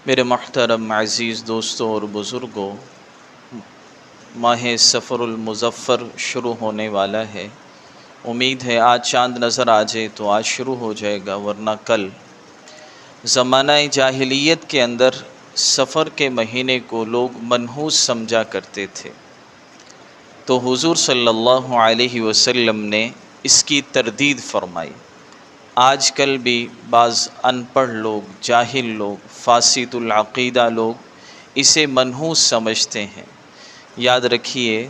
میرے محترم عزیز دوستوں اور بزرگوں، ماہ سفر المظفر شروع ہونے والا ہے۔ امید ہے آج چاند نظر آ جائے تو آج شروع ہو جائے گا، ورنہ کل۔ زمانہ جاہلیت کے اندر سفر کے مہینے کو لوگ منحوس سمجھا کرتے تھے، تو حضور صلی اللہ علیہ وسلم نے اس کی تردید فرمائی۔ آج کل بھی بعض ان پڑھ لوگ، جاہل لوگ، فاسد العقیدہ لوگ اسے منحوس سمجھتے ہیں۔ یاد رکھیے،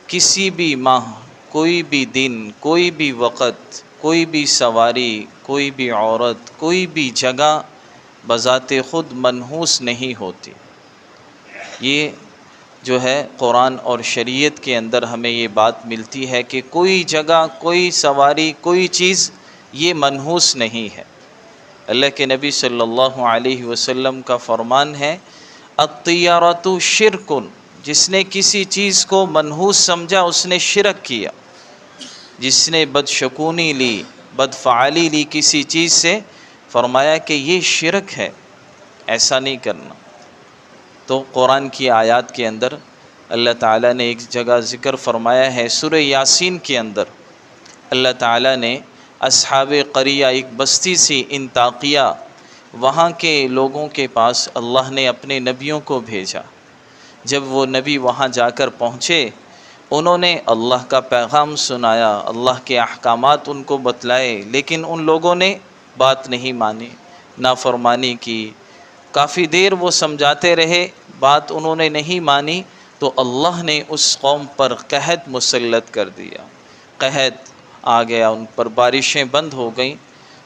کسی بھی ماہ، کوئی بھی دن، کوئی بھی وقت، کوئی بھی سواری، کوئی بھی عورت، کوئی بھی جگہ بذات خود منحوس نہیں ہوتی۔ یہ جو ہے قرآن اور شریعت کے اندر ہمیں یہ بات ملتی ہے کہ کوئی جگہ، کوئی سواری، کوئی چیز یہ منحوس نہیں ہے۔ اللہ کے نبی صلی اللہ علیہ وسلم کا فرمان ہے، الطیارۃ شرک، جس نے کسی چیز کو منحوس سمجھا اس نے شرک کیا۔ جس نے بدشکونی لی، بدفعالی لی کسی چیز سے، فرمایا کہ یہ شرک ہے، ایسا نہیں کرنا۔ تو قرآن کی آیات کے اندر اللہ تعالیٰ نے ایک جگہ ذکر فرمایا ہے، سورہ یاسین کے اندر اللہ تعالیٰ نے اصحاب قریہ، ایک بستی سی انطاکیہ، وہاں کے لوگوں کے پاس اللہ نے اپنے نبیوں کو بھیجا۔ جب وہ نبی وہاں جا کر پہنچے، انہوں نے اللہ کا پیغام سنایا، اللہ کے احکامات ان کو بتلائے، لیکن ان لوگوں نے بات نہیں مانی، نافرمانی کی۔ کافی دیر وہ سمجھاتے رہے، بات انہوں نے نہیں مانی، تو اللہ نے اس قوم پر قحط مسلط کر دیا۔ قحط آ گیا، ان پر بارشیں بند ہو گئیں۔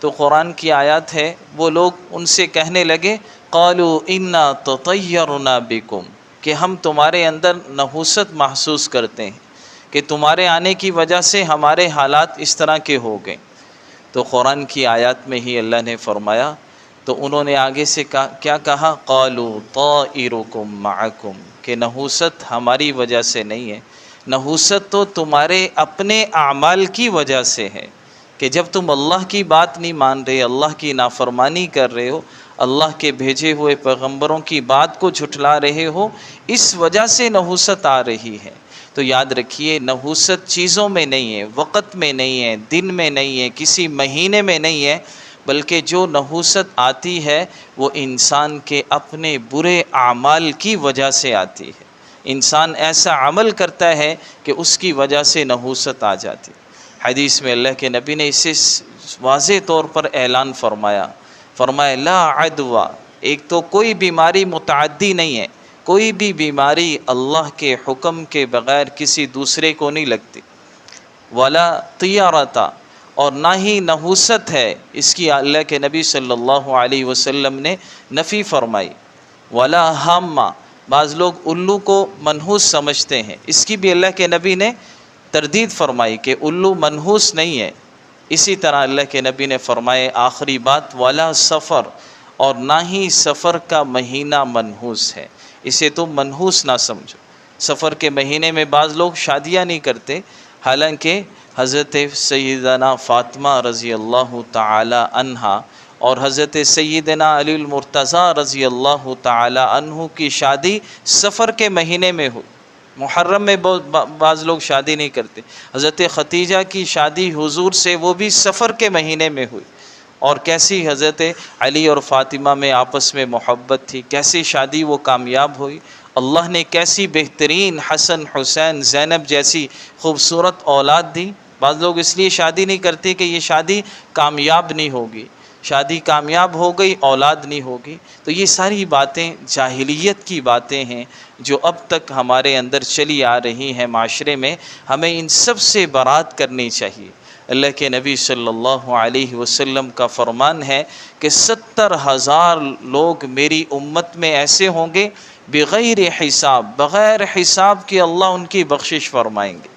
تو قرآن کی آیات ہے، وہ لوگ ان سے کہنے لگے، قالوا انا تطیرنا بکم، کہ ہم تمہارے اندر نحوست محسوس کرتے ہیں، کہ تمہارے آنے کی وجہ سے ہمارے حالات اس طرح کے ہو گئے۔ تو قرآن کی آیات میں ہی اللہ نے فرمایا، تو انہوں نے آگے سے کیا کہا، قالوا طائرکم معکم، کہ نحوست ہماری وجہ سے نہیں ہے، نحوست تو تمہارے اپنے اعمال کی وجہ سے ہے، کہ جب تم اللہ کی بات نہیں مان رہے، اللہ کی نافرمانی کر رہے ہو، اللہ کے بھیجے ہوئے پیغمبروں کی بات کو جھٹلا رہے ہو، اس وجہ سے نحوست آ رہی ہے۔ تو یاد رکھیے، نحوست چیزوں میں نہیں ہے، وقت میں نہیں ہے، دن میں نہیں ہے، کسی مہینے میں نہیں ہے، بلکہ جو نحوست آتی ہے وہ انسان کے اپنے برے اعمال کی وجہ سے آتی ہے۔ انسان ایسا عمل کرتا ہے کہ اس کی وجہ سے نحوست آ جاتی۔ حدیث میں اللہ کے نبی نے اسے واضح طور پر اعلان فرمایا، لا عدوہ، ایک تو کوئی بیماری متعدی نہیں ہے، کوئی بھی بیماری اللہ کے حکم کے بغیر کسی دوسرے کو نہیں لگتی، ولا طیارتا، اور نہ ہی نحوست ہے، اس کی اللہ کے نبی صلی اللہ علیہ وسلم نے نفی فرمائی، ولا ہامہ، بعض لوگ الو کو منحوس سمجھتے ہیں، اس کی بھی اللہ کے نبی نے تردید فرمائی کہ الو منحوس نہیں ہے۔ اسی طرح اللہ کے نبی نے فرمائے آخری بات، ولا سفر، اور نہ ہی سفر کا مہینہ منحوس ہے، اسے تم منحوس نہ سمجھو۔ سفر کے مہینے میں بعض لوگ شادیاں نہیں کرتے، حالانکہ حضرت سیدنا فاطمہ رضی اللہ تعالی عنہا اور حضرت سیدنا علی المرتضیٰ رضی اللہ تعالی عنہ کی شادی سفر کے مہینے میں ہوئی۔ محرم میں بعض لوگ شادی نہیں کرتے۔ حضرت خدیجہ کی شادی حضور سے وہ بھی سفر کے مہینے میں ہوئی، اور کیسی حضرت علی اور فاطمہ میں آپس میں محبت تھی، کیسی شادی وہ کامیاب ہوئی۔ اللہ نے کیسی بہترین حسن، حسین، زینب جیسی خوبصورت اولاد دی۔ بعض لوگ اس لیے شادی نہیں کرتے کہ یہ شادی کامیاب نہیں ہوگی، شادی کامیاب ہو گئی اولاد نہیں ہوگی۔ تو یہ ساری باتیں جاہلیت کی باتیں ہیں جو اب تک ہمارے اندر چلی آ رہی ہیں معاشرے میں، ہمیں ان سب سے برات کرنی چاہیے۔ اللہ کے نبی صلی اللہ علیہ وسلم کا فرمان ہے کہ 70,000 لوگ میری امت میں ایسے ہوں گے بغیر حساب، بغیر حساب کے اللہ ان کی بخشش فرمائیں گے،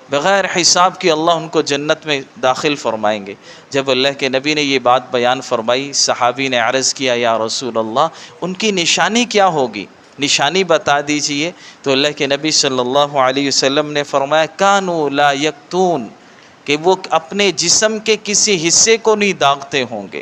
بغیر حساب کے اللہ ان کو جنت میں داخل فرمائیں گے۔ جب اللہ کے نبی نے یہ بات بیان فرمائی، صحابی نے عرض کیا، یا رسول اللہ، ان کی نشانی کیا ہوگی؟ نشانی بتا دیجئے۔ تو اللہ کے نبی صلی اللہ علیہ وسلم نے فرمایا، کانوا لا یکتون، کہ وہ اپنے جسم کے کسی حصے کو نہیں داغتے ہوں گے،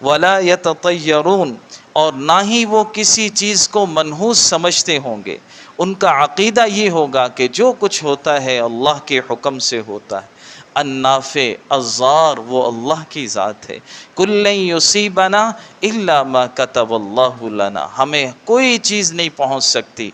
ولا یتطیرون، اور نہ ہی وہ کسی چیز کو منحوس سمجھتے ہوں گے۔ ان کا عقیدہ یہ ہوگا کہ جو کچھ ہوتا ہے اللہ کے حکم سے ہوتا ہے۔ النافع الضار، وہ اللہ کی ذات ہے۔ کل لن یصیبنا الا ما کتب اللہ لنا، ہمیں کوئی چیز نہیں پہنچ سکتی،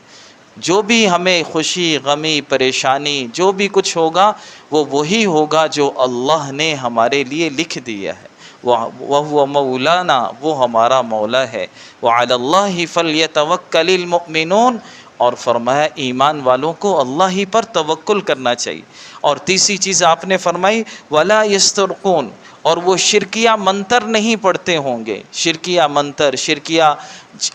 جو بھی ہمیں خوشی غمی پریشانی جو بھی کچھ ہوگا وہ وہی ہوگا جو اللہ نے ہمارے لیے لکھ دیا ہے۔ وَهُوَ مولانا، وہ ہمارا مولا ہے۔ وَعَلَى اللَّهِ فَلْيَتَوَكَّلِ الْمُؤْمِنُونَ، اور فرمایا ایمان والوں کو اللہ ہی پر توکل کرنا چاہیے۔ اور تیسری چیز آپ نے فرمائی وَلَا يَسْتَرْقُونَ، اور وہ شرکیہ منتر نہیں پڑھتے ہوں گے۔ شرکیہ منتر، شرکیہ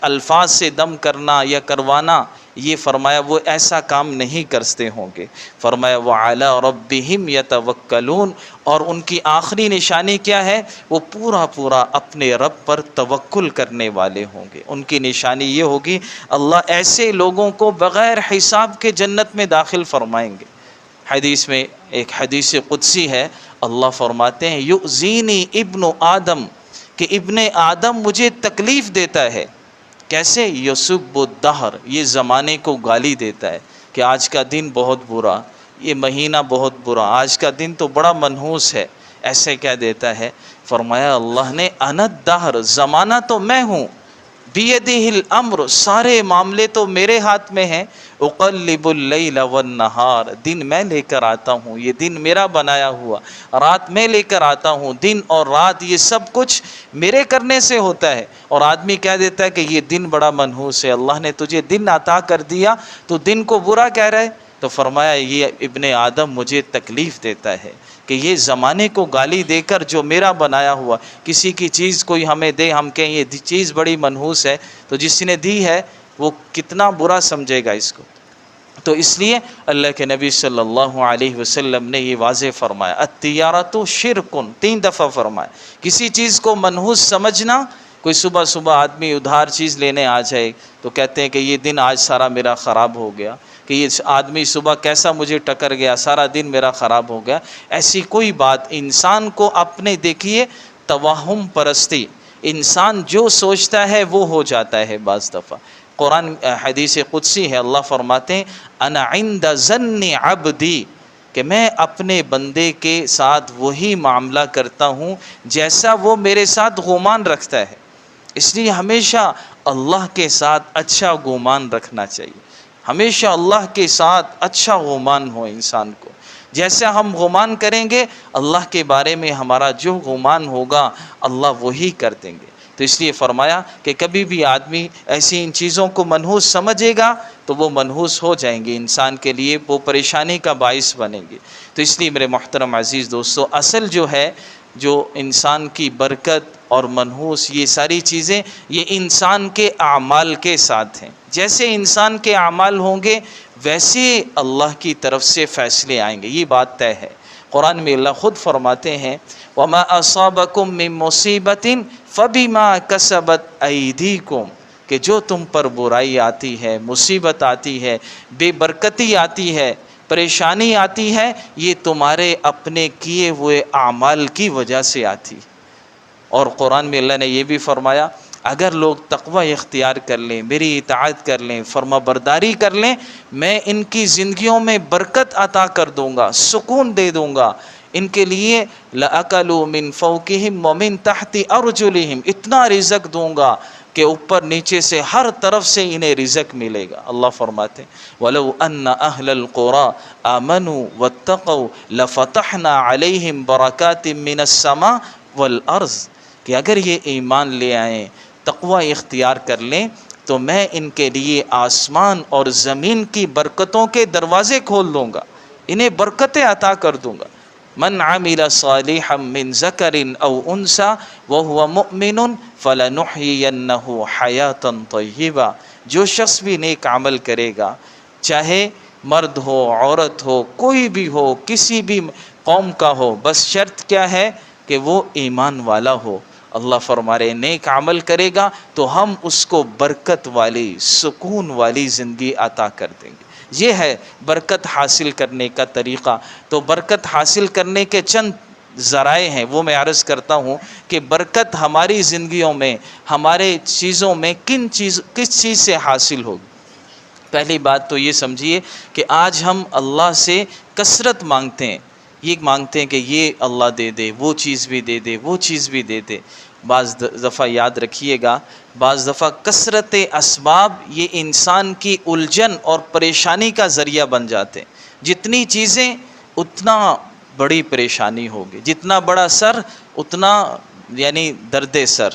الفاظ سے دم کرنا یا کروانا، یہ فرمایا وہ ایسا کام نہیں کرتے ہوں گے۔ فرمایا وَعَلَىٰ رَبِّهِمْ يَتَوَكَّلُونَ، اور ان کی آخری نشانی کیا ہے؟ وہ پورا اپنے رب پر توکل کرنے والے ہوں گے۔ ان کی نشانی یہ ہوگی اللہ ایسے لوگوں کو بغیر حساب کے جنت میں داخل فرمائیں گے۔ حدیث میں ایک حدیث قدسی ہے، اللہ فرماتے ہیں یؤذینی ابن آدم، کہ ابن آدم مجھے تکلیف دیتا ہے۔ کیسے؟ یسب الدہر، یہ زمانے کو گالی دیتا ہے کہ آج کا دن بہت برا، یہ مہینہ بہت برا، آج کا دن تو بڑا منحوس ہے، ایسے کیا دیتا ہے؟ فرمایا اللہ نے انا الدہر، زمانہ تو میں ہوں، بیدہ الامر، سارے معاملے تو میرے ہاتھ میں ہیں، اقلب اللیل والنہار، دن میں لے کر آتا ہوں، یہ دن میرا بنایا ہوا، رات میں لے کر آتا ہوں، دن اور رات یہ سب کچھ میرے کرنے سے ہوتا ہے۔ اور آدمی کہہ دیتا ہے کہ یہ دن بڑا منحوس ہے، اللہ نے تجھے دن عطا کر دیا تو دن کو برا کہہ رہا ہے؟ تو فرمایا یہ ابن آدم مجھے تکلیف دیتا ہے کہ یہ زمانے کو گالی دے کر جو میرا بنایا ہوا، کسی کی چیز کوئی ہمیں دے، ہم کہیں یہ چیز بڑی منحوس ہے، تو جس نے دی ہے وہ کتنا برا سمجھے گا اس کو۔ تو اس لیے اللہ کے نبی صلی اللہ علیہ وسلم نے یہ واضح فرمایا الطیارۃ شرکن، 3 دفعہ فرمایا۔ کسی چیز کو منحوس سمجھنا، کوئی صبح صبح آدمی ادھار چیز لینے آ جائے تو کہتے ہیں کہ یہ دن آج سارا میرا خراب ہو گیا، کہ یہ آدمی صبح کیسا مجھے ٹکر گیا، سارا دن میرا خراب ہو گیا، ایسی کوئی بات انسان کو اپنے دیکھیے توہم پرستی، انسان جو سوچتا ہے وہ ہو جاتا ہے بعض دفعہ۔ قرآن حدیث قدسی ہے، اللہ فرماتے ہیں انا عند ظن عبدی، کہ میں اپنے بندے کے ساتھ وہی معاملہ کرتا ہوں جیسا وہ میرے ساتھ گمان رکھتا ہے۔ اس لیے ہمیشہ اللہ کے ساتھ اچھا گمان رکھنا چاہیے، ہمیشہ اللہ کے ساتھ اچھا گمان ہو انسان کو۔ جیسا ہم گمان کریں گے اللہ کے بارے میں ہمارا جو گمان ہوگا اللہ وہی کر دیں گے۔ تو اس لیے فرمایا کہ کبھی بھی آدمی ایسی ان چیزوں کو منحوس سمجھے گا تو وہ منحوس ہو جائیں گے، انسان کے لیے وہ پریشانی کا باعث بنیں گے۔ تو اس لیے میرے محترم عزیز دوستو، اصل جو ہے جو انسان کی برکت اور منحوس یہ ساری چیزیں یہ انسان کے اعمال کے ساتھ ہیں۔ جیسے انسان کے اعمال ہوں گے ویسے اللہ کی طرف سے فیصلے آئیں گے، یہ بات طے ہے۔ قرآن میں اللہ خود فرماتے ہیں وَمَا أَصَابَكُم مِّن مُّصِيبَةٍ فَبِمَا كَسَبَتْ أَيْدِيكُمْ، کہ جو تم پر برائی آتی ہے، مصیبت آتی ہے، بے برکتی آتی ہے، پریشانی آتی ہے، یہ تمہارے اپنے کیے ہوئے اعمال کی وجہ سے آتی۔ اور قرآن میں اللہ نے یہ بھی فرمایا اگر لوگ تقوی اختیار کر لیں، میری اطاعت کر لیں، فرما برداری کر لیں، میں ان کی زندگیوں میں برکت عطا کر دوں گا، سکون دے دوں گا، ان کے لیے لَأَكَلُوا مِن فَوْقِهِمْ وَمِن تَحْتِ أَرْجُلِهِمْ، اتنا رزق دوں گا کہ اوپر نیچے سے ہر طرف سے انہیں رزق ملے گا۔ اللہ فرماتے ہیں وَلَوْ أَنَّ أَهْلَ الْقُرَىٰ آمَنُوا وَاتَّقَوْا لَفَتَحْنَا عَلَيْهِمْ بَرَكَاتٍ مِّنَ السَّمَاءِ وَالْأَرْضِ، کہ اگر یہ ایمان لے آئیں، تقوی اختیار کر لیں، تو میں ان کے لیے آسمان اور زمین کی برکتوں کے دروازے کھول دوں گا، انہیں برکتیں عطا کر دوں گا۔ من عمل صالحا من ذکر او انثى وهو مؤمن فلنحيينه حیاتا طیبہ، جو شخص بھی نیک عمل کرے گا، چاہے مرد ہو عورت ہو کوئی بھی ہو کسی بھی قوم کا ہو، بس شرط کیا ہے کہ وہ ایمان والا ہو۔ اللہ فرما رہے نیک عمل کرے گا تو ہم اس کو برکت والی سکون والی زندگی عطا کر دیں گے۔ یہ ہے برکت حاصل کرنے کا طریقہ۔ تو برکت حاصل کرنے کے چند ذرائع ہیں وہ میں عرض کرتا ہوں کہ برکت ہماری زندگیوں میں، ہمارے چیزوں میں کس چیز سے حاصل ہوگی۔ پہلی بات تو یہ سمجھیے کہ آج ہم اللہ سے کثرت مانگتے ہیں، یہ مانگتے ہیں کہ یہ اللہ دے دے، وہ چیز بھی دے دے، وہ چیز بھی دے دے۔ بعض دفعہ یاد رکھیے گا، بعض دفعہ کثرت اسباب یہ انسان کی الجھن اور پریشانی کا ذریعہ بن جاتے ہیں۔ جتنی چیزیں اتنا بڑی پریشانی ہوگی، جتنا بڑا سر اتنا یعنی درد سر۔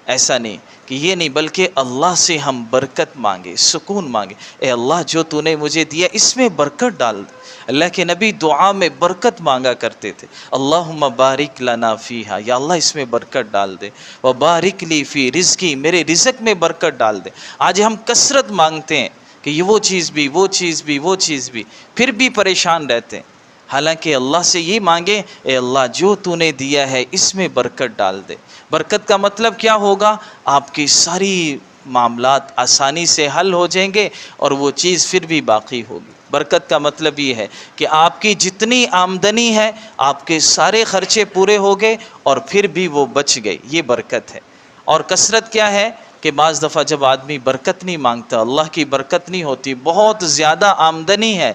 ایسا نہیں کہ یہ نہیں، بلکہ اللہ سے ہم برکت مانگے، سکون مانگے۔ اے اللہ جو تو نے مجھے دیا اس میں برکت ڈال دے۔ اللہ کے نبی دعا میں برکت مانگا کرتے تھے، اللہم بارک لنا فیہا، یا اللہ اس میں برکت ڈال دے، وبارک لی فی رزقی، میرے رزق میں برکت ڈال دے۔ آج ہم کثرت مانگتے ہیں کہ یہ وہ چیز بھی، وہ چیز بھی، وہ چیز بھی، پھر بھی پریشان رہتے ہیں۔ حالانکہ اللہ سے یہ مانگے، اے اللہ جو تو نے دیا ہے اس میں برکت ڈال دے۔ برکت کا مطلب کیا ہوگا؟ آپ کی ساری معاملات آسانی سے حل ہو جائیں گے اور وہ چیز پھر بھی باقی ہوگی۔ برکت کا مطلب یہ ہے کہ آپ کی جتنی آمدنی ہے آپ کے سارے خرچے پورے ہو گئے اور پھر بھی وہ بچ گئے، یہ برکت ہے۔ اور کثرت کیا ہے کہ بعض دفعہ جب آدمی برکت نہیں مانگتا، اللہ کی برکت نہیں ہوتی، بہت زیادہ آمدنی ہے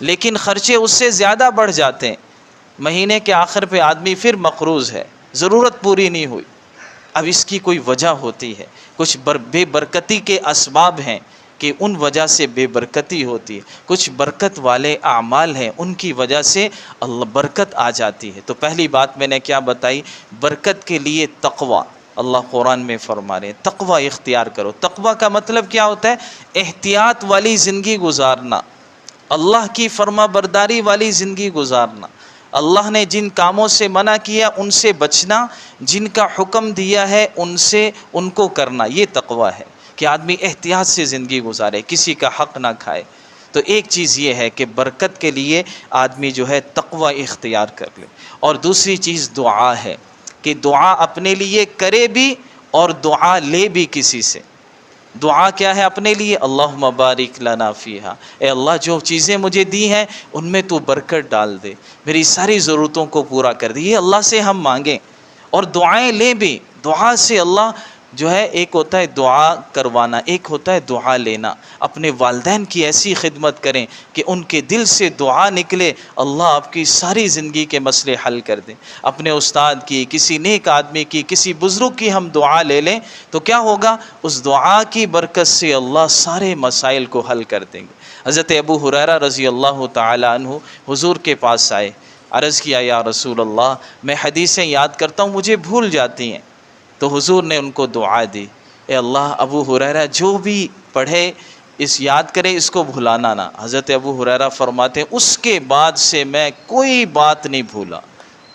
لیکن خرچے اس سے زیادہ بڑھ جاتے ہیں، مہینے کے آخر پہ آدمی پھر مقروض ہے، ضرورت پوری نہیں ہوئی۔ اب اس کی کوئی وجہ ہوتی ہے، کچھ بے برکتی کے اسباب ہیں کہ ان وجہ سے بے برکتی ہوتی ہے، کچھ برکت والے اعمال ہیں ان کی وجہ سے اللہ برکت آ جاتی ہے۔ تو پہلی بات میں نے کیا بتائی؟ برکت کے لیے تقوی۔ اللہ قرآن میں فرما رہے ہیں تقوی اختیار کرو۔ تقوی کا مطلب کیا ہوتا ہے؟ احتیاط والی زندگی گزارنا، اللہ کی فرما برداری والی زندگی گزارنا، اللہ نے جن کاموں سے منع کیا ان سے بچنا، جن کا حکم دیا ہے ان کو کرنا، یہ تقوی ہے کہ آدمی احتیاط سے زندگی گزارے، کسی کا حق نہ کھائے۔ تو ایک چیز یہ ہے کہ برکت کے لیے آدمی جو ہے تقوی اختیار کر لے، اور دوسری چیز دعا ہے کہ دعا اپنے لیے کرے بھی اور دعا لے بھی کسی سے۔ دعا کیا ہے اپنے لیے؟ اللہم بارک لنا فیہا، اے اللہ جو چیزیں مجھے دی ہیں ان میں تو برکت ڈال دے، میری ساری ضرورتوں کو پورا کر دے، یہ اللہ سے ہم مانگیں۔ اور دعائیں لیں بھی، دعا سے اللہ جو ہے، ایک ہوتا ہے دعا کروانا، ایک ہوتا ہے دعا لینا۔ اپنے والدین کی ایسی خدمت کریں کہ ان کے دل سے دعا نکلے، اللہ آپ کی ساری زندگی کے مسئلے حل کر دیں۔ اپنے استاد کی، کسی نیک آدمی کی، کسی بزرگ کی ہم دعا لے لیں تو کیا ہوگا؟ اس دعا کی برکت سے اللہ سارے مسائل کو حل کر دیں گے۔ حضرت ابو ہریرہ رضی اللہ تعالی عنہ حضور کے پاس آئے، عرض کیا یا رسول اللہ میں حدیثیں یاد کرتا ہوں مجھے بھول جاتی ہیں۔ تو حضور نے ان کو دعا دی، اے اللہ ابو ہریرہ جو بھی پڑھے اس یاد کرے، اس کو بھلانا نہ۔ حضرت ابو ہریرہ فرماتے ہیں اس کے بعد سے میں کوئی بات نہیں بھولا،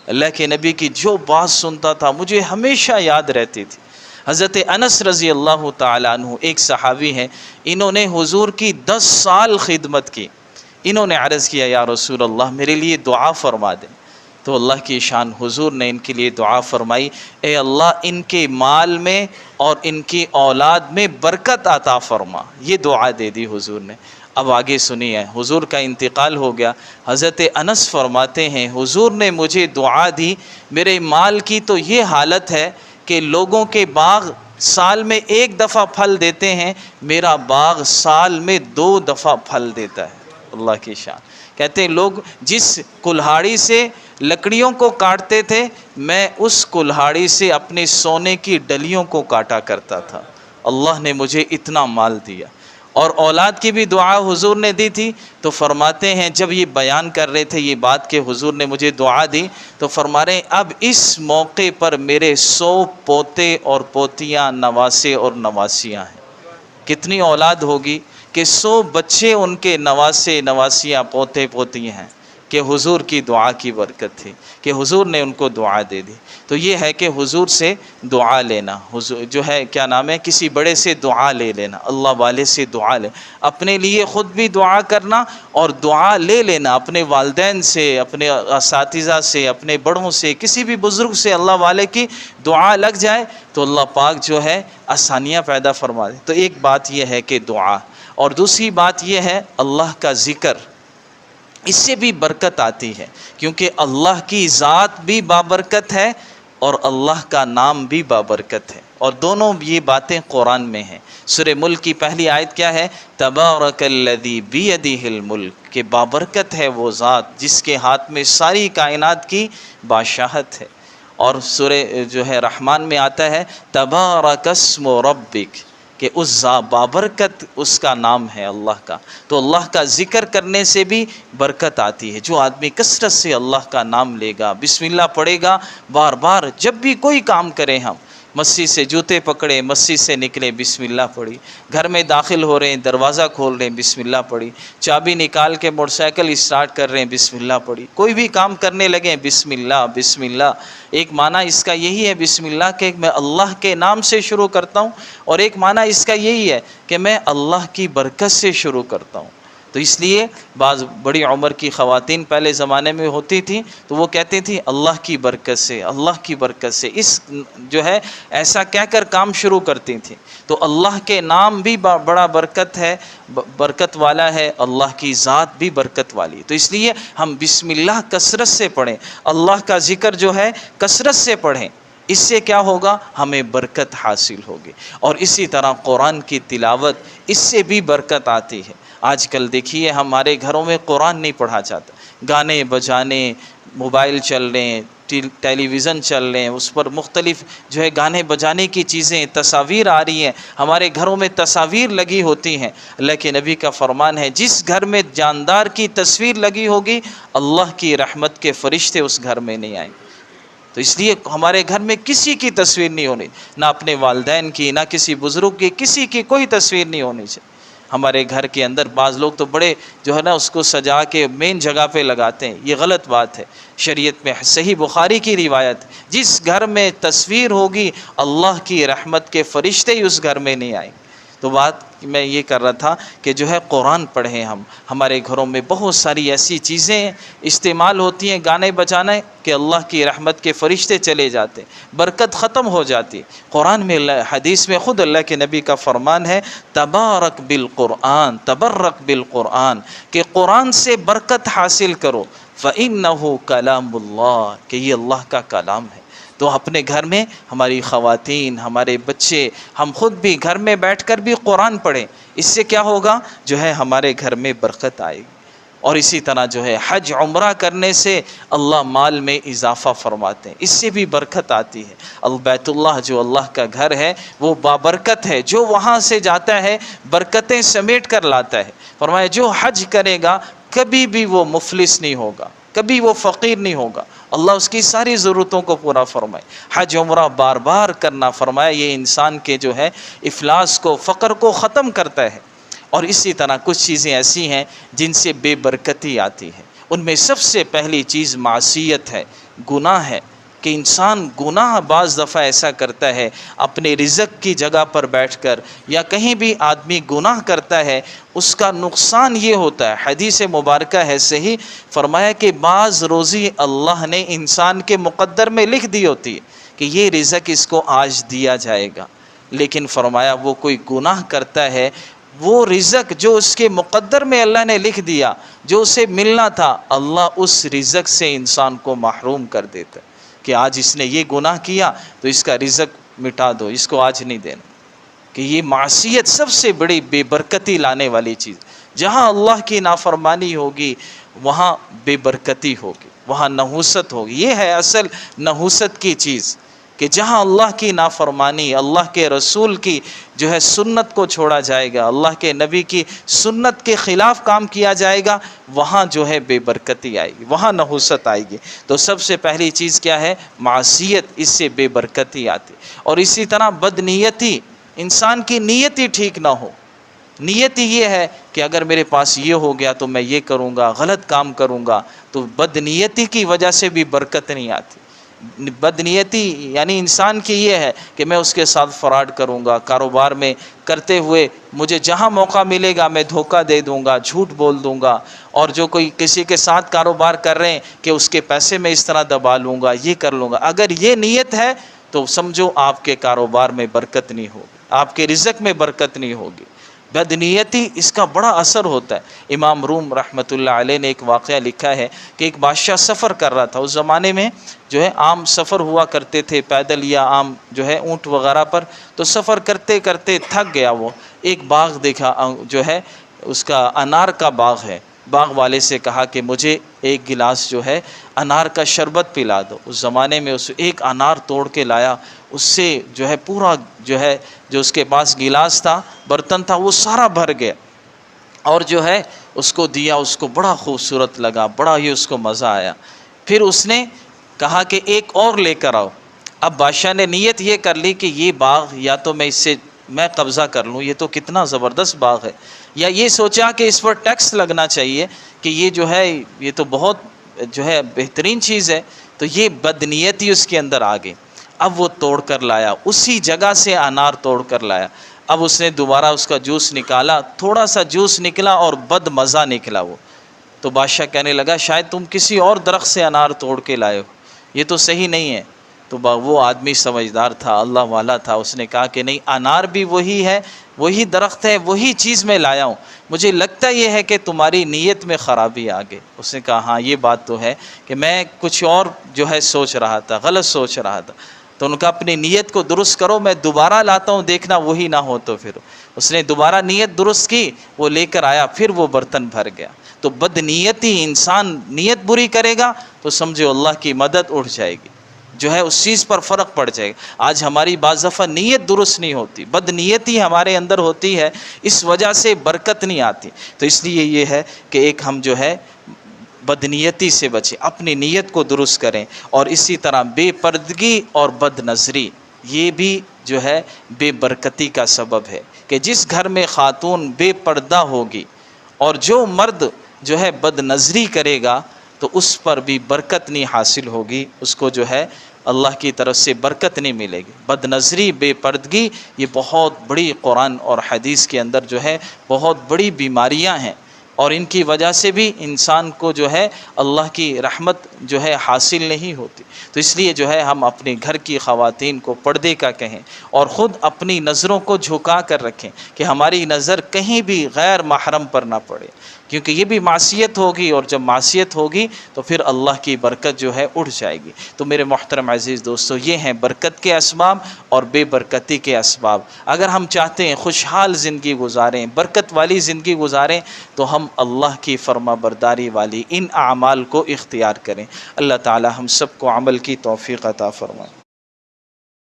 اللہ کے نبی کی جو بات سنتا تھا مجھے ہمیشہ یاد رہتی تھی۔ حضرت انس رضی اللہ تعالی عنہ ایک صحابی ہیں، انہوں نے حضور کی 10 سال خدمت کی۔ انہوں نے عرض کیا یا رسول اللہ میرے لیے دعا فرما دیں۔ تو اللہ کی شان حضور نے ان کے لیے دعا فرمائی، اے اللہ ان کے مال میں اور ان کی اولاد میں برکت عطا فرما۔ یہ دعا دے دی حضور نے۔ اب آگے سنیے، حضور کا انتقال ہو گیا۔ حضرت انس فرماتے ہیں حضور نے مجھے دعا دی، میرے مال کی تو یہ حالت ہے کہ لوگوں کے باغ سال میں 1 دفعہ پھل دیتے ہیں، میرا باغ سال میں 2 دفعہ پھل دیتا ہے۔ اللہ کی شان۔ کہتے ہیں لوگ جس کلہاڑی سے لکڑیوں کو کاٹتے تھے، میں اس کلہاڑی سے اپنے سونے کی ڈلیوں کو کاٹا کرتا تھا۔ اللہ نے مجھے اتنا مال دیا۔ اور اولاد کی بھی دعا حضور نے دی تھی، تو فرماتے ہیں جب یہ بیان کر رہے تھے یہ بات کہ حضور نے مجھے دعا دی، تو فرما رہے ہیں اب اس موقع پر میرے 100 پوتے اور پوتیاں، نواسے اور نواسیاں ہیں۔ کتنی اولاد ہوگی کہ 100 بچے ان کے نواسے، نواسیاں، پوتے، پوتیاں ہیں، کہ حضور کی دعا کی برکت تھی کہ حضور نے ان کو دعا دے دی۔ تو یہ ہے کہ حضور سے دعا لینا، حضور جو ہے کیا نام ہے، کسی بڑے سے دعا لے لینا، اللہ والے سے دعا لے، اپنے لیے خود بھی دعا کرنا اور دعا لے لینا اپنے والدین سے، اپنے اساتذہ سے، اپنے بڑوں سے، کسی بھی بزرگ سے اللہ والے کی دعا لگ جائے تو اللہ پاک جو ہے آسانیاں پیدا فرما دے۔ تو ایک بات یہ ہے کہ دعا، اور دوسری بات یہ ہے اللہ کا ذکر۔ اس سے بھی برکت آتی ہے، کیونکہ اللہ کی ذات بھی بابرکت ہے اور اللہ کا نام بھی بابرکت ہے، اور دونوں یہ باتیں قرآن میں ہیں۔ سورہ ملک کی پہلی آیت کیا ہے؟ تبارک الذی بیدہ الملک، کہ بابرکت ہے وہ ذات جس کے ہاتھ میں ساری کائنات کی بادشاہت ہے۔ اور سورہ جو ہے رحمان میں آتا ہے تبارک اسم ربک، کہ اس بابرکت اس کا نام ہے اللہ کا۔ تو اللہ کا ذکر کرنے سے بھی برکت آتی ہے۔ جو آدمی کثرت سے اللہ کا نام لے گا، بسم اللہ پڑھے گا بار بار، جب بھی کوئی کام کریں، ہم مسجد سے جوتے پکڑے، مسجد سے نکلے، بسم اللہ پڑھی، گھر میں داخل ہو رہے ہیں، دروازہ کھول رہے ہیں، بسم اللہ پڑھی، چابی نکال کے موٹر سائیکل اسٹارٹ کر رہے ہیں، بسم اللہ پڑھی، کوئی بھی کام کرنے لگے بسم اللہ بسم اللہ۔ ایک معنی اس کا یہی ہے بسم اللہ کہ میں اللہ کے نام سے شروع کرتا ہوں، اور ایک معنی اس کا یہی ہے کہ میں اللہ کی برکت سے شروع کرتا ہوں۔ تو اس لیے بعض بڑی عمر کی خواتین پہلے زمانے میں ہوتی تھیں تو وہ کہتی تھیں اللہ کی برکت سے، اللہ کی برکت سے، اس جو ہے ایسا کہہ کر کام شروع کرتی تھیں۔ تو اللہ کے نام بھی بڑا برکت ہے، برکت والا ہے، اللہ کی ذات بھی برکت والی۔ تو اس لیے ہم بسم اللہ کثرت سے پڑھیں، اللہ کا ذکر جو ہے کثرت سے پڑھیں، اس سے کیا ہوگا؟ ہمیں برکت حاصل ہوگی۔ اور اسی طرح قرآن کی تلاوت، اس سے بھی برکت آتی ہے۔ آج کل دیکھیے ہمارے گھروں میں قرآن نہیں پڑھا جاتا، گانے بجانے، موبائل چل رہے ہیں، ٹیلی ویژن چل رہے ہیں، اس پر مختلف جو ہے گانے بجانے کی چیزیں، تصاویر آ رہی ہیں، ہمارے گھروں میں تصاویر لگی ہوتی ہیں۔ اللہ کے نبی کا فرمان ہے جس گھر میں جاندار کی تصویر لگی ہوگی، اللہ کی رحمت کے فرشتے اس گھر میں نہیں آئیں۔ تو اس لیے ہمارے گھر میں کسی کی تصویر نہیں ہونی، نہ اپنے والدین کی، نہ کسی بزرگ کی، کسی کی کوئی تصویر نہیں ہونی چاہیے ہمارے گھر کے اندر۔ بعض لوگ تو بڑے جو ہے نا اس کو سجا کے مین جگہ پہ لگاتے ہیں، یہ غلط بات ہے۔ شریعت میں صحیح بخاری کی روایت، جس گھر میں تصویر ہوگی اللہ کی رحمت کے فرشتے ہی اس گھر میں نہیں آئیں۔ تو بات میں یہ کر رہا تھا کہ جو ہے قرآن پڑھیں ہم۔ ہمارے گھروں میں بہت ساری ایسی چیزیں استعمال ہوتی ہیں گانے بجانے کہ اللہ کی رحمت کے فرشتے چلے جاتے، برکت ختم ہو جاتی۔ قرآن میں حدیث میں خود اللہ کے نبی کا فرمان ہے تبارک بالقرآن، تبرک بالقرآن، کہ قرآن سے برکت حاصل کرو، فإنہ کلام اللہ، کہ یہ اللہ کا کلام ہے۔ تو اپنے گھر میں ہماری خواتین، ہمارے بچے، ہم خود بھی گھر میں بیٹھ کر بھی قرآن پڑھیں، اس سے کیا ہوگا؟ جو ہے ہمارے گھر میں برکت آئے گی۔ اور اسی طرح جو ہے حج عمرہ کرنے سے اللہ مال میں اضافہ فرماتے ہیں، اس سے بھی برکت آتی ہے۔ بیت اللہ جو اللہ کا گھر ہے وہ بابرکت ہے، جو وہاں سے جاتا ہے برکتیں سمیٹ کر لاتا ہے۔ فرمایا جو حج کرے گا کبھی بھی وہ مفلس نہیں ہوگا، کبھی وہ فقیر نہیں ہوگا، اللہ اس کی ساری ضرورتوں کو پورا فرمائے۔ حج عمرہ بار بار کرنا، فرمایا یہ انسان کے جو ہے افلاس کو، فقر کو ختم کرتا ہے۔ اور اسی طرح کچھ چیزیں ایسی ہیں جن سے بے برکتی آتی ہے، ان میں سب سے پہلی چیز معصیت ہے، گناہ ہے، کہ انسان گناہ بعض دفعہ ایسا کرتا ہے اپنے رزق کی جگہ پر بیٹھ کر، یا کہیں بھی آدمی گناہ کرتا ہے، اس کا نقصان یہ ہوتا ہے۔ حدیث مبارکہ ہے صحیح، فرمایا کہ بعض روزی اللہ نے انسان کے مقدر میں لکھ دی ہوتی ہے کہ یہ رزق اس کو آج دیا جائے گا، لیکن فرمایا وہ کوئی گناہ کرتا ہے، وہ رزق جو اس کے مقدر میں اللہ نے لکھ دیا، جو اسے ملنا تھا، اللہ اس رزق سے انسان کو محروم کر دیتا ہے کہ آج اس نے یہ گناہ کیا تو اس کا رزق مٹا دو، اس کو آج نہیں دینا۔ کہ یہ معصیت سب سے بڑی بے برکتی لانے والی چیز، جہاں اللہ کی نافرمانی ہوگی وہاں بے برکتی ہوگی، وہاں نحوست ہوگی۔ یہ ہے اصل نحوست کی چیز، کہ جہاں اللہ کی نافرمانی، اللہ کے رسول کی جو ہے سنت کو چھوڑا جائے گا، اللہ کے نبی کی سنت کے خلاف کام کیا جائے گا، وہاں جو ہے بے برکتی آئے گی، وہاں نحوست آئے گی۔ تو سب سے پہلی چیز کیا ہے؟ معصیت، اس سے بے برکتی آتی۔ اور اسی طرح بدنیتی، انسان کی نیت ہی ٹھیک نہ ہو۔ نیت ہی یہ ہے کہ اگر میرے پاس یہ ہو گیا تو میں یہ کروں گا، غلط کام کروں گا، تو بدنیتی کی وجہ سے بھی برکت نہیں آتی۔ بدنیتی یعنی انسان کی یہ ہے کہ میں اس کے ساتھ فراڈ کروں گا، کاروبار میں کرتے ہوئے مجھے جہاں موقع ملے گا میں دھوکہ دے دوں گا، جھوٹ بول دوں گا، اور جو کوئی کسی کے ساتھ کاروبار کر رہے ہیں کہ اس کے پیسے میں اس طرح دبا لوں گا، یہ کر لوں گا۔ اگر یہ نیت ہے تو سمجھو آپ کے کاروبار میں برکت نہیں ہوگی، آپ کے رزق میں برکت نہیں ہوگی۔ بدنیتی اس کا بڑا اثر ہوتا ہے۔ امام روم رحمۃ اللہ علیہ نے ایک واقعہ لکھا ہے کہ ایک بادشاہ سفر کر رہا تھا، اس زمانے میں جو ہے عام سفر ہوا کرتے تھے پیدل یا عام جو ہے اونٹ وغیرہ پر، تو سفر کرتے کرتے تھک گیا، وہ ایک باغ دیکھا جو ہے اس کا انار کا باغ ہے، باغ والے سے کہا کہ مجھے ایک گلاس جو ہے انار کا شربت پلا دو۔ اس زمانے میں اس ایک انار توڑ کے لایا، اس سے جو ہے پورا جو ہے جو اس کے پاس گلاس تھا، برتن تھا، وہ سارا بھر گیا، اور جو ہے اس کو دیا، اس کو بڑا خوبصورت لگا، بڑا ہی اس کو مزہ آیا۔ پھر اس نے کہا کہ ایک اور لے کر آؤ۔ اب بادشاہ نے نیت یہ کر لی کہ یہ باغ یا تو میں اس سے میں قبضہ کر لوں، یہ تو کتنا زبردست باغ ہے، یا یہ سوچا کہ اس پر ٹیکس لگنا چاہیے کہ یہ جو ہے یہ تو بہت جو ہے بہترین چیز ہے، تو یہ بدنیتی اس کے اندر آ گئی۔ اب وہ توڑ کر لایا، اسی جگہ سے انار توڑ کر لایا، اب اس نے دوبارہ اس کا جوس نکالا، تھوڑا سا جوس نکلا اور بد مزہ نکلا وہ، تو بادشاہ کہنے لگا شاید تم کسی اور درخت سے انار توڑ کے لائے ہو، یہ تو صحیح نہیں ہے۔ تو وہ آدمی سمجھدار تھا، اللہ والا تھا، اس نے کہا کہ نہیں، انار بھی وہی ہے، وہی درخت ہے، وہی چیز میں لایا ہوں، مجھے لگتا یہ ہے کہ تمہاری نیت میں خرابی آ گئی۔ اس نے کہا ہاں یہ بات تو ہے کہ میں کچھ اور جو ہے سوچ رہا تھا، غلط سوچ رہا تھا۔ تو ان کا اپنی نیت کو درست کرو، میں دوبارہ لاتا ہوں، دیکھنا وہی نہ ہو تو پھر۔ اس نے دوبارہ نیت درست کی، وہ لے کر آیا، پھر وہ برتن بھر گیا۔ تو بدنیتی انسان نیت بری کرے گا تو سمجھو اللہ کی مدد اٹھ جائے گی، جو ہے اس چیز پر فرق پڑ جائے گا۔ آج ہماری بعض دفعہ نیت درست نہیں ہوتی، بدنیتی ہمارے اندر ہوتی ہے، اس وجہ سے برکت نہیں آتی۔ تو اس لیے یہ ہے کہ ایک ہم جو ہے بدنیتی سے بچیں، اپنی نیت کو درست کریں، اور اسی طرح بے پردگی اور بد نظری یہ بھی جو ہے بے برکتی کا سبب ہے، کہ جس گھر میں خاتون بے پردہ ہوگی اور جو مرد جو ہے بد نظری کرے گا تو اس پر بھی برکت نہیں حاصل ہوگی، اس کو جو ہے اللہ کی طرف سے برکت نہیں ملے گی۔ بد نظری، بے پردگی یہ بہت بڑی قرآن اور حدیث کے اندر جو ہے بہت بڑی بیماریاں ہیں، اور ان کی وجہ سے بھی انسان کو جو ہے اللہ کی رحمت جو ہے حاصل نہیں ہوتی۔ تو اس لیے جو ہے ہم اپنے گھر کی خواتین کو پردے کا کہیں، اور خود اپنی نظروں کو جھکا کر رکھیں کہ ہماری نظر کہیں بھی غیر محرم پر نہ پڑے، کیونکہ یہ بھی معصیت ہوگی، اور جب معصیت ہوگی تو پھر اللہ کی برکت جو ہے اٹھ جائے گی۔ تو میرے محترم عزیز دوستو، یہ ہیں برکت کے اسباب اور بے برکتی کے اسباب۔ اگر ہم چاہتے ہیں خوشحال زندگی گزاریں، برکت والی زندگی گزاریں، تو ہم اللہ کی فرما برداری والی ان اعمال کو اختیار کریں۔ اللہ تعالی ہم سب کو عمل کی توفیق عطا فرمائے۔